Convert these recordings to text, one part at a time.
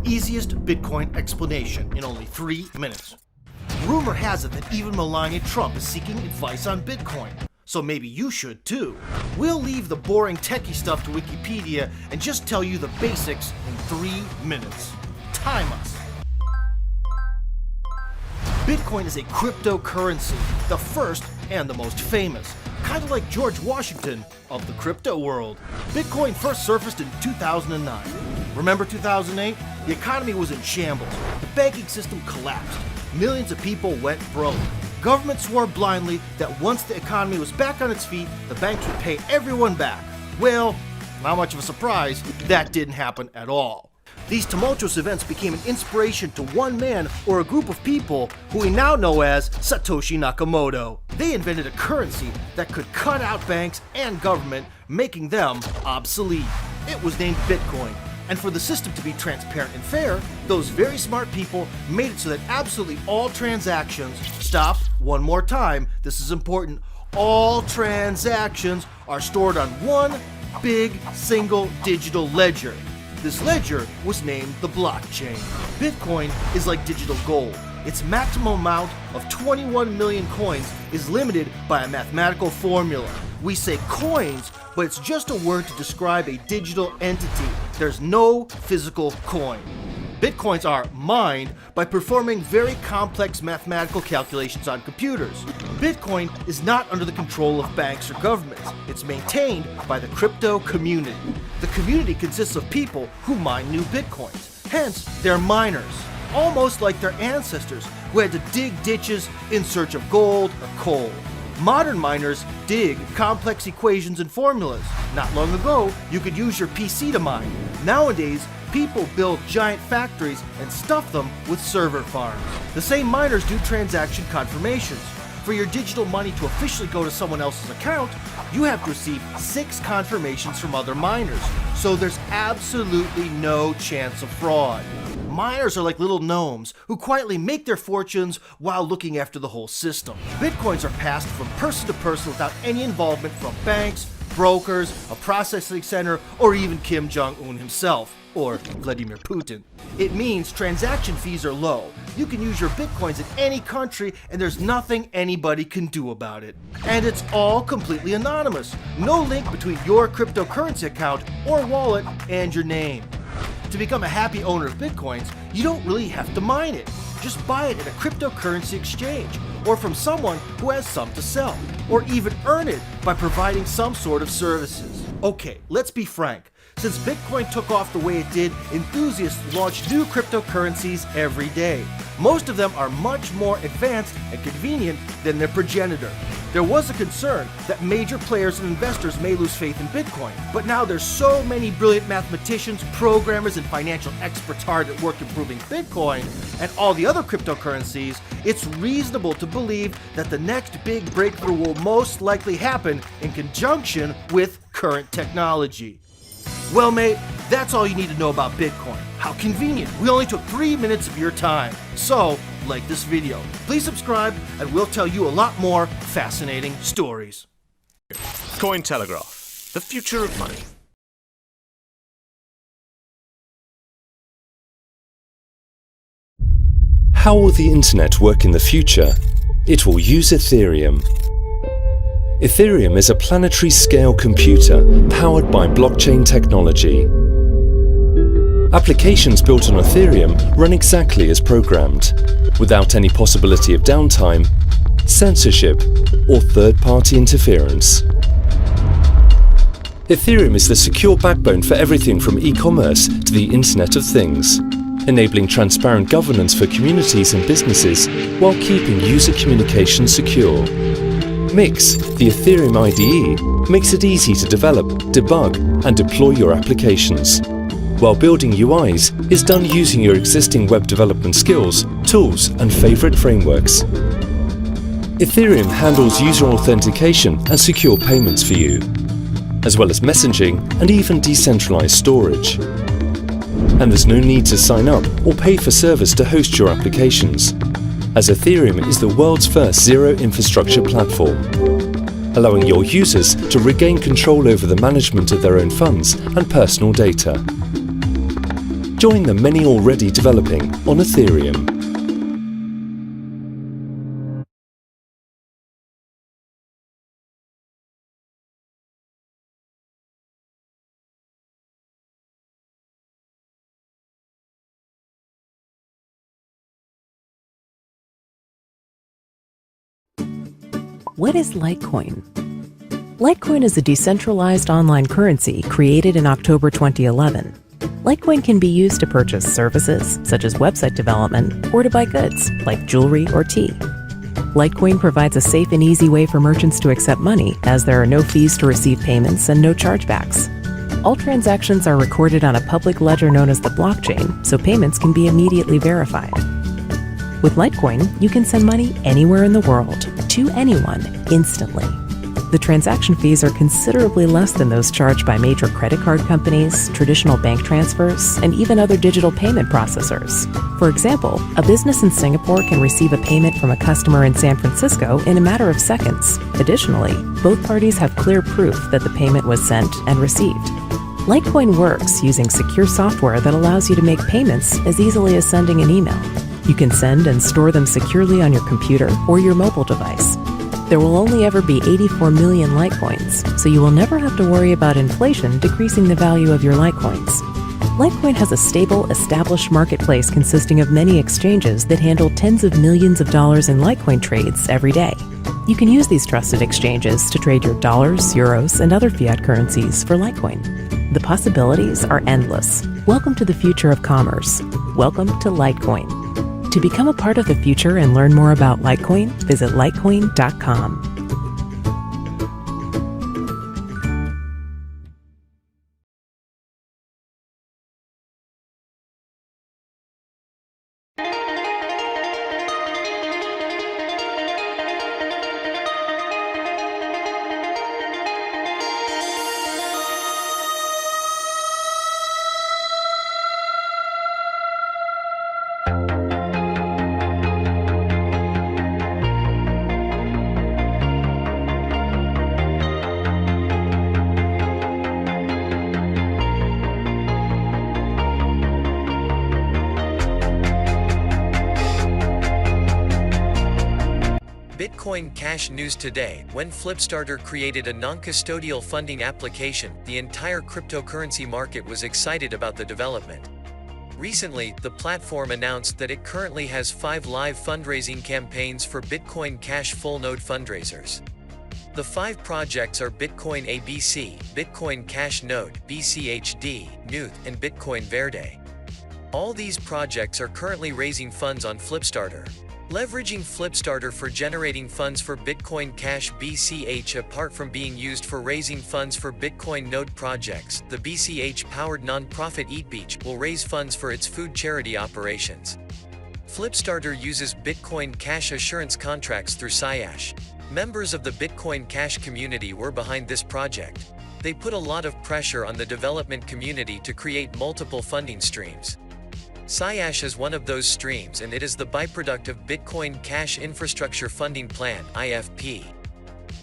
easiest Bitcoin explanation in only 3 minutes. Rumor has it that even Melania Trump is seeking advice on Bitcoin, so maybe you should too. We'll leave the boring techie stuff to Wikipedia and just tell you the basics in 3 minutes. Time us. Bitcoin is a cryptocurrency, the first and the most famous, kind of like George Washington of the crypto world. Bitcoin first surfaced in 2009. Remember 2008? The economy was in shambles. The banking system collapsed. Millions of people went broke. Government swore blindly that once the economy was back on its feet, the banks would pay everyone back. Well, not much of a surprise, that didn't happen at all. These tumultuous events became an inspiration to one man or a group of people who we now know as Satoshi Nakamoto. They invented a currency that could cut out banks and government, making them obsolete. It was named Bitcoin. And for the system to be transparent and fair, those very smart people made it so that absolutely all transactions, stop, one more time, this is important, all transactions are stored on one big single digital ledger. This ledger was named the blockchain. Bitcoin is like digital gold. Its maximum amount of 21 million coins is limited by a mathematical formula. We say coins, but it's just a word to describe a digital entity. There's no physical coin. Bitcoins are mined by performing very complex mathematical calculations on computers. Bitcoin is not under the control of banks or governments. It's maintained by the crypto community. The community consists of people who mine new Bitcoins. Hence, they're miners, almost like their ancestors who had to dig ditches in search of gold or coal. Modern miners dig complex equations and formulas. Not long ago, you could use your PC to mine. Nowadays, people build giant factories and stuff them with server farms. The same miners do transaction confirmations. For your digital money to officially go to someone else's account, you have to receive 6 confirmations from other miners, so there's absolutely no chance of fraud. Miners are like little gnomes who quietly make their fortunes while looking after the whole system. Bitcoins are passed from person to person without any involvement from banks, brokers, a processing center, or even Kim Jong-un himself, or Vladimir Putin. It means transaction fees are low. You can use your Bitcoins in any country and there's nothing anybody can do about it. And it's all completely anonymous. No link between your cryptocurrency account or wallet and your name. To become a happy owner of Bitcoins, you don't really have to mine it. Just buy it at a cryptocurrency exchange, or from someone who has some to sell, or even earn it by providing some sort of services. Okay, let's be frank. Since Bitcoin took off the way it did, enthusiasts launch new cryptocurrencies every day. Most of them are much more advanced and convenient than their progenitor. There was a concern that major players and investors may lose faith in Bitcoin, but now there's so many brilliant mathematicians, programmers, and financial experts hard at work improving Bitcoin and all the other cryptocurrencies, it's reasonable to believe that the next big breakthrough will most likely happen in conjunction with current technology. Well, mate, that's all you need to know about Bitcoin. How convenient. We only took 3 minutes of your time. So, like this video. Please subscribe and we'll tell you a lot more fascinating stories. Cointelegraph, the future of money. How will the internet work in the future? It will use Ethereum. Ethereum is a planetary scale computer powered by blockchain technology. Applications built on Ethereum run exactly as programmed, without any possibility of downtime, censorship, or third-party interference. Ethereum is the secure backbone for everything from e-commerce to the Internet of Things, enabling transparent governance for communities and businesses while keeping user communication secure. Mix, the Ethereum IDE, makes it easy to develop, debug, and deploy your applications, while building UIs is done using your existing web development skills, tools, and favorite frameworks. Ethereum handles user authentication and secure payments for you, as well as messaging and even decentralized storage. And there's no need to sign up or pay for servers to host your applications, as Ethereum is the world's first zero-infrastructure platform, allowing your users to regain control over the management of their own funds and personal data. Join the many already developing on Ethereum. What is Litecoin? Litecoin is a decentralized online currency created in October 2011. Litecoin can be used to purchase services, such as website development, or to buy goods, like jewelry or tea. Litecoin provides a safe and easy way for merchants to accept money, as there are no fees to receive payments and no chargebacks. All transactions are recorded on a public ledger known as the blockchain, so payments can be immediately verified. With Litecoin, you can send money anywhere in the world, to anyone, instantly. The transaction fees are considerably less than those charged by major credit card companies, traditional bank transfers, and even other digital payment processors. For example, a business in Singapore can receive a payment from a customer in San Francisco in a matter of seconds. Additionally, both parties have clear proof that the payment was sent and received. Litecoin works using secure software that allows you to make payments as easily as sending an email. You can send and store them securely on your computer or your mobile device. There will only ever be 84 million Litecoins, so you will never have to worry about inflation decreasing the value of your Litecoins. Litecoin has a stable, established marketplace consisting of many exchanges that handle tens of millions of dollars in Litecoin trades every day. You can use these trusted exchanges to trade your dollars, euros, and other fiat currencies for Litecoin. The possibilities are endless. Welcome to the future of commerce. Welcome to Litecoin. To become a part of the future and learn more about Litecoin, visit litecoin.com. Bitcoin Cash news today. When Flipstarter created a non-custodial funding application, the entire cryptocurrency market was excited about the development. Recently, the platform announced that it currently has 5 live fundraising campaigns for Bitcoin Cash full node fundraisers. The 5 projects are Bitcoin ABC, Bitcoin Cash Node, BCHD, Nuth, and Bitcoin Verde. All these projects are currently raising funds on Flipstarter. Leveraging Flipstarter for generating funds for Bitcoin Cash BCH. Apart from being used for raising funds for Bitcoin node projects, the BCH-powered nonprofit EatBeach will raise funds for its food charity operations. Flipstarter uses Bitcoin Cash assurance contracts through SciAsh. Members of the Bitcoin Cash community were behind this project. They put a lot of pressure on the development community to create multiple funding streams. SciAsh is one of those streams, and it is the byproduct of Bitcoin Cash Infrastructure Funding Plan (IFP).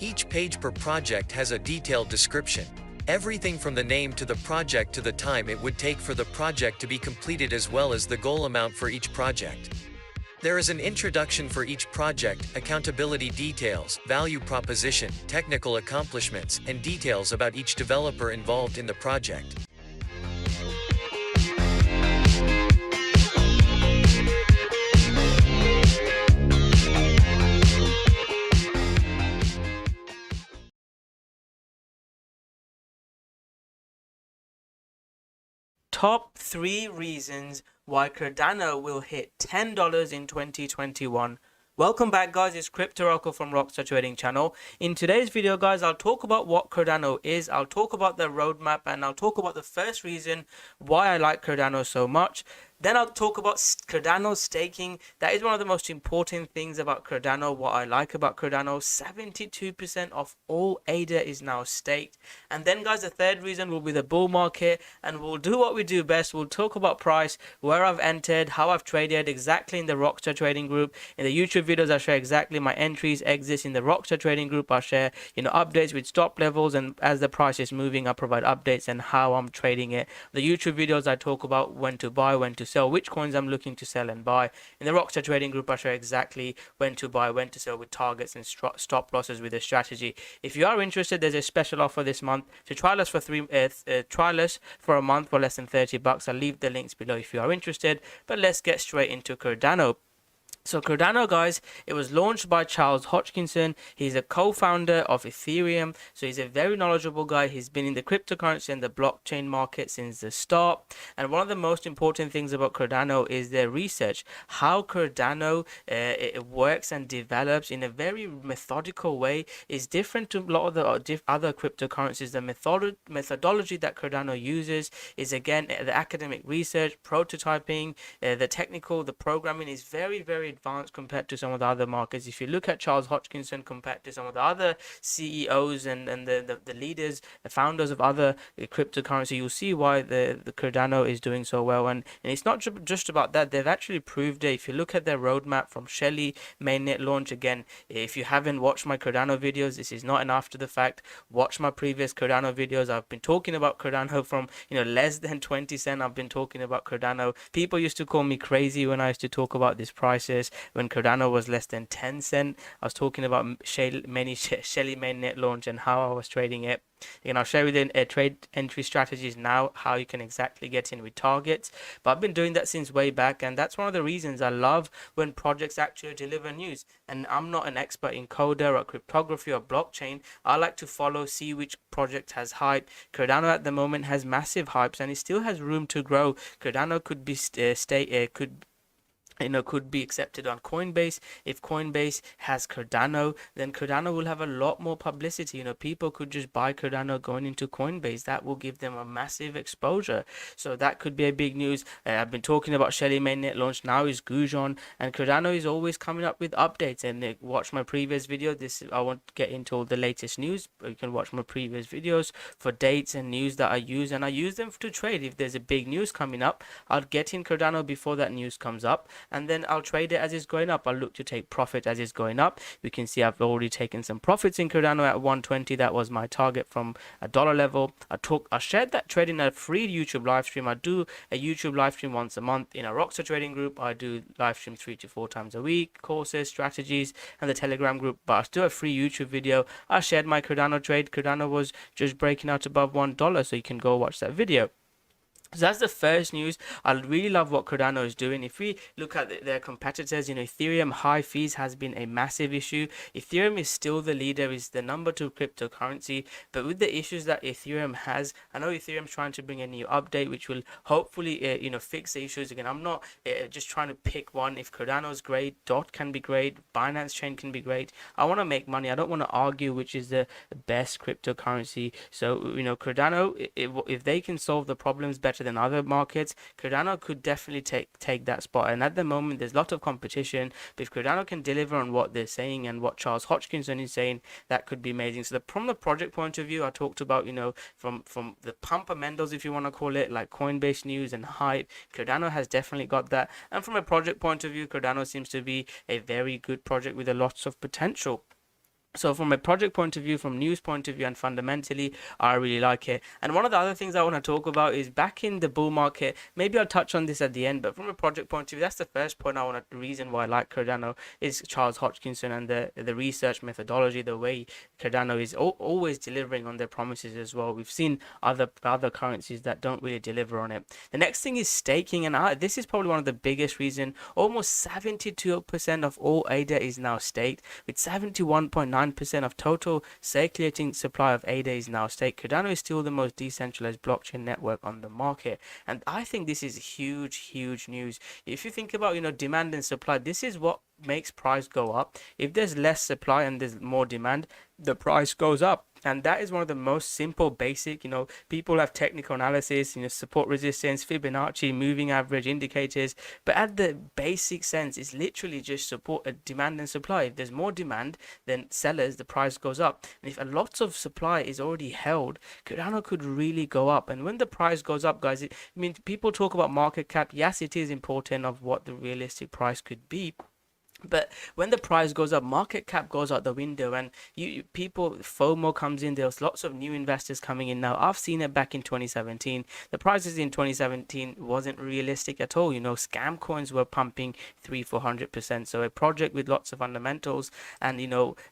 Each page per project has a detailed description. Everything from the name to the project to the time it would take for the project to be completed, as well as the goal amount for each project. There is an introduction for each project, accountability details, value proposition, technical accomplishments, and details about each developer involved in the project. Top 3 reasons why Cardano will hit $10 in 2021. Welcome back, guys. It's Crypto Rocco from Rockstar Trading Channel. In today's video, guys, I'll talk about what Cardano is, I'll talk about the roadmap, and I'll talk about the first reason why I like Cardano so much. Then I'll talk about Cardano staking. That is one of the most important things about Cardano. What I like about Cardano, 72% of all ADA is now staked. And then guys, the third reason will be the bull market, and we'll do what we do best. We'll talk about price, where I've entered, how I've traded exactly in the Rockstar trading group. In the YouTube videos, I share exactly my entries, exits. In the Rockstar trading group, I share, updates with stop levels, and as the price is moving, I provide updates and how I'm trading it. The YouTube videos, I talk about when to buy, when to sell, which coins I'm looking to sell and buy. In the Rockstar trading group, I share exactly when to buy, when to sell, with targets and stop losses with a strategy. If you are interested, there's a special offer this month to trial us for trial us for a month for less than $30. I'll leave the links below if you are interested. But let's get straight into Cardano. So Cardano, guys, it was launched by Charles Hodgkinson. He's a co-founder of Ethereum. So he's a very knowledgeable guy. He's been in the cryptocurrency and the blockchain market since the start. And one of the most important things about Cardano is their research. How Cardano it works and develops in a very methodical way is different to a lot of the other cryptocurrencies. The methodology that Cardano uses is, again, the academic research, prototyping, the programming is very, very advanced compared to some of the other markets. If you look at Charles Hodgkinson compared to some of the other CEOs and the leaders, the founders of other cryptocurrency, you'll see why the Cardano is doing so well. And it's not just about that. They've actually proved it. If you look at their roadmap from Shelley mainnet launch, again, if you haven't watched my Cardano videos, this is not an after the fact. Watch my previous Cardano videos. I've been talking about Cardano from less than 20 cents. I've been talking about Cardano. People used to call me crazy when I used to talk about these prices. When Cardano was less than 10 cents, I was talking about Shelley mainnet launch and how I was trading it. Again, I'll share with you trade entry strategies now, how you can exactly get in with targets. But I've been doing that since way back, and that's one of the reasons I love when projects actually deliver news. And I'm not an expert in coder or cryptography or blockchain. I like to follow, see which project has hype. Cardano at the moment has massive hypes, and it still has room to grow. Cardano could be could be accepted on Coinbase. If Coinbase has Cardano, then Cardano will have a lot more publicity. People could just buy Cardano going into Coinbase. That will give them a massive exposure. So that could be a big news. I've been talking about Shelley mainnet launch. Now is Gujon, and Cardano is always coming up with updates. And watch my previous video. I won't get into all the latest news, but you can watch my previous videos for dates and news that I use, and I use them to trade. If there's a big news coming up, I'll get in Cardano before that news comes up, and then I'll trade it as it's going up. I'll look to take profit as it's going up. You can see I've already taken some profits in Cardano at 120. That was my target from a dollar level. I shared that trade in a free YouTube live stream. I do a YouTube live stream once a month in a Rockstar trading group. I do live stream 3 to 4 times a week, courses, strategies, and the Telegram group. But I still a free YouTube video. I shared my Cardano trade. Cardano was just breaking out above $1, so you can go watch that video. So that's the first news. I really love what Cardano is doing. If we look at their competitors, Ethereum high fees has been a massive issue. Ethereum is still the leader, is the number 2 cryptocurrency. But with the issues that Ethereum has, I know Ethereum's trying to bring a new update, which will hopefully, fix the issues. Again, I'm not just trying to pick one. If Cardano is great, DOT can be great, Binance Chain can be great. I want to make money. I don't want to argue which is the best cryptocurrency. So, Cardano, if they can solve the problems better than other markets, Cardano could definitely take that spot. And at the moment, there's a lot of competition. But if Cardano can deliver on what they're saying and what Charles Hodgkinson is saying, that could be amazing. So from the project point of view, I talked about, from the fundamentals, if you want to call it, like Coinbase news and hype, Cardano has definitely got that. And from a project point of view, Cardano seems to be a very good project with a lots of potential. So from a project point of view, from news point of view, and fundamentally, I really like it. And one of the other things I want to talk about is back in the bull market, maybe I'll touch on this at the end, but from a project point of view, that's the first point the reason why I like Cardano is Charles Hodgkinson and the research methodology, the way Cardano is always delivering on their promises as well. We've seen other currencies that don't really deliver on it. The next thing is staking, and this is probably one of the biggest reasons. Almost 72% of all ADA is now staked, with 71.9% of total circulating supply of ADA is now staked. Cardano is still the most decentralized blockchain network on the market, and I think this is huge news. If you think about demand and supply, this is what makes price go up. If there's less supply and there's more demand, the price goes up. And that is one of the most simple, basic, people have technical analysis, support resistance, Fibonacci, moving average indicators. But at the basic sense, it's literally just support, demand and supply. If there's more demand than sellers, the price goes up. And if a lot of supply is already held, Cardano could really go up. And when the price goes up, guys, people talk about market cap. Yes, it is important of what the realistic price could be. But when the price goes up, market cap goes out the window, and people, FOMO comes in. There's lots of new investors coming in now. I've seen it back in 2017. The prices in 2017 wasn't realistic at all. Scam coins were pumping 300-400%. So a project with lots of fundamentals and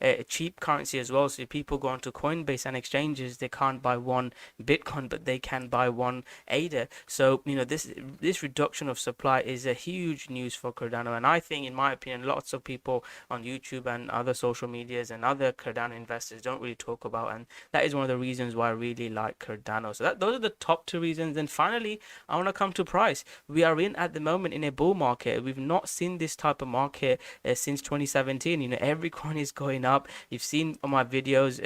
a cheap currency as well. So if people go onto Coinbase and exchanges, they can't buy one Bitcoin, but they can buy one ADA. So this reduction of supply is a huge news for Cardano, and I think, in my opinion, lots of people on YouTube and other social medias and other Cardano investors don't really talk about, and that is one of the reasons why I really like Cardano. So those are the top two reasons. And finally, I want to come to price. We are at the moment in a bull market. We've not seen this type of market since 2017. Every coin is going up. You've seen on my videos,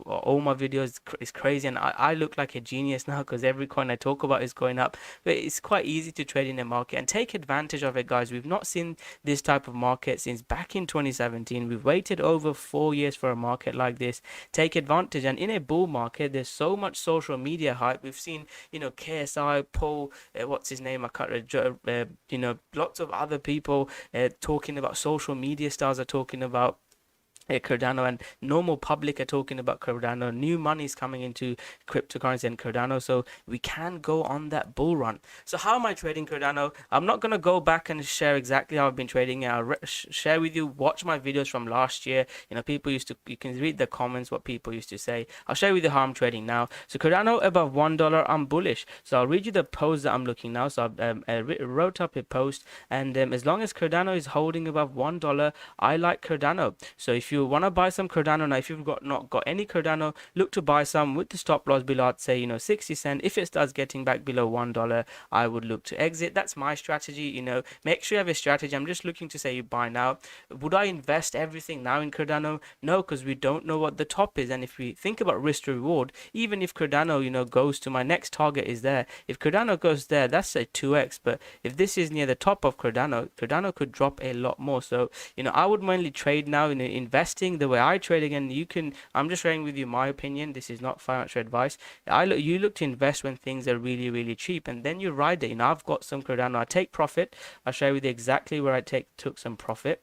all my videos is crazy, and I look like a genius now because every coin I talk about is going up. But it's quite easy to trade in the market and take advantage of it, guys. We've not seen this type of market since back in 2017. We've waited over 4 years for a market like this. Take advantage. And in a bull market, there's so much social media hype. We've seen KSI, Paul, what's his name, I can't, lots of other people talking about, social media stars are talking about Cardano, and normal public are talking about Cardano. New money is coming into cryptocurrency and Cardano, so we can go on that bull run. So how am I trading Cardano? I'm not going to go back and share exactly how I've been trading. I'll share with you, watch my videos from last year. You can read the comments, what people used to say. I'll share with you how I'm trading now. So Cardano above $1, I'm bullish. So I'll read you the post that I'm looking now. So I wrote up a post, and as long as Cardano is holding above $1, I like Cardano. So if you want to buy some Cardano now, if you've not got any Cardano, look to buy some with the stop loss below, I'd say 60 cents. If it starts getting back below $1, I would look to exit. That's my strategy. Make sure you have a strategy. I'm just looking to say you buy now. Would I invest everything now in Cardano? No, because we don't know what the top is. And if we think about risk to reward, even if Cardano goes to my next target is there, if Cardano goes there, that's a 2x. But if this is near the top of Cardano could drop a lot more. So I would mainly trade now in investing the way I trade. Again, I'm just sharing with you my opinion. This is not financial advice. You look to invest when things are really, really cheap, and then you ride it. I've got some Cardano. I take profit. I'll share with you exactly where I took some profit.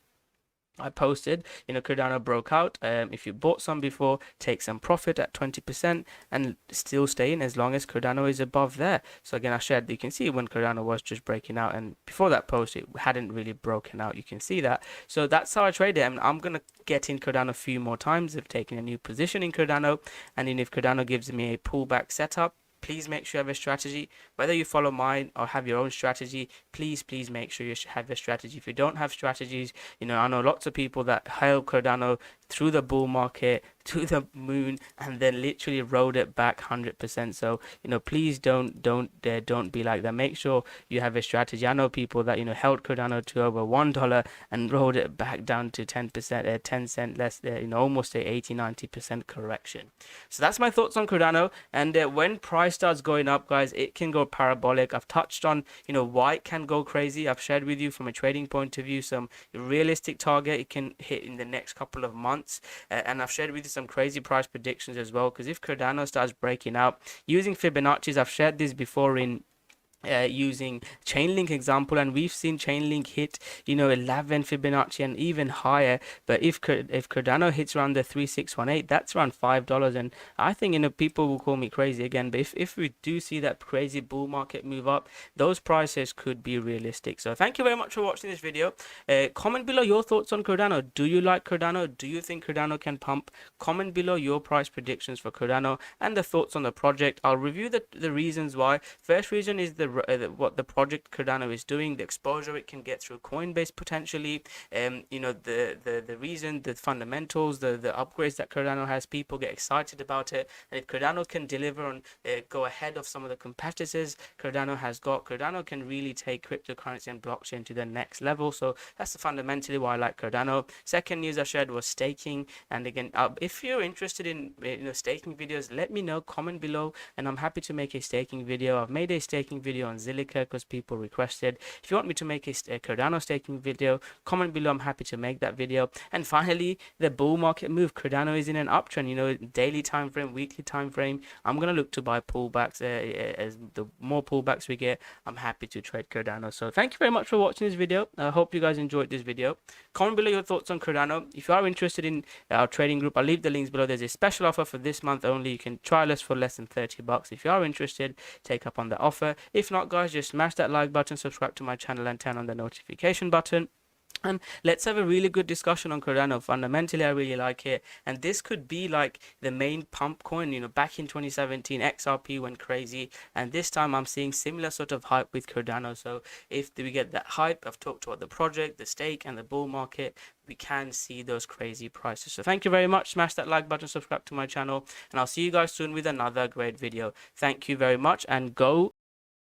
I posted, Cardano broke out. If you bought some before, take some profit at 20% and still stay in as long as Cardano is above there. So again, I shared, you can see when Cardano was just breaking out, and before that post, it hadn't really broken out. You can see that. So that's how I trade it. And I'm going to get in Cardano a few more times. I've taken a new position in Cardano. And then if Cardano gives me a pullback setup, please make sure you have a strategy. Whether you follow mine or have your own strategy, please make sure you have a strategy. If you don't have strategies, I know lots of people that held Cardano through the bull market to the moon and then literally rode it back 100%. So please don't be like that. Make sure you have a strategy. I know people that held Cardano to over $1 and rode it back down to 10%, 10 cent less, almost a 80-90% correction. So that's my thoughts on Cardano. And when price starts going up, guys, it can go parabolic. I've touched on why it can go crazy. I've shared with you from a trading point of view some realistic target it can hit in the next couple of months. And I've shared with you some crazy price predictions as well, because if Cardano starts breaking out using Fibonacci's, I've shared this before in using Chainlink example, and we've seen Chainlink hit 11 Fibonacci and even higher. But if Cardano hits around the 3618, that's around $5, and I think people will call me crazy again, but if we do see that crazy bull market move up, those prices could be realistic. So thank you very much for watching this video. Comment below your thoughts on Cardano. Do you like Cardano? Do you think Cardano can pump? Comment below your price predictions for Cardano and the thoughts on the project. I'll review the reasons why. First reason is the what the project Cardano is doing, the exposure it can get through Coinbase potentially, you know, the reason, the fundamentals, the upgrades that Cardano has, people get excited about it. And if Cardano can deliver on, go ahead of some of the competitors Cardano can really take cryptocurrency and blockchain to the next level. So that's fundamentally why I like Cardano. Second news I shared was staking. And again, if you're interested in staking videos, let me know, comment below, and I'm happy to make a staking video. I've made a staking video on Zilliqa because people requested. If you want me to make a Cardano staking video, comment below. I'm happy to make that video. And finally, the bull market move. Cardano is in an uptrend, you know, daily time frame, weekly time frame. I'm going to look to buy pullbacks. As the more pullbacks we get, I'm happy to trade Cardano. So thank you very much for watching this video. I hope you guys enjoyed this video. Comment below your thoughts on Cardano. If you are interested in our trading group, I'll leave the links below. There's a special offer for this month only. You can trial us for less than $30. If you are interested, take up on the offer. If not, guys, just smash that like button, subscribe to my channel, and turn on the notification button. And let's have a really good discussion on Cardano. Fundamentally, I really like it. And this could be like the main pump coin. You know, back in 2017, XRP went crazy. And this time I'm seeing similar sort of hype with Cardano. So if we get that hype, I've talked about the project, the stake, and the bull market, we can see those crazy prices. So thank you very much. Smash that like button, subscribe to my channel. And I'll see you guys soon with another great video. Thank you very much, and go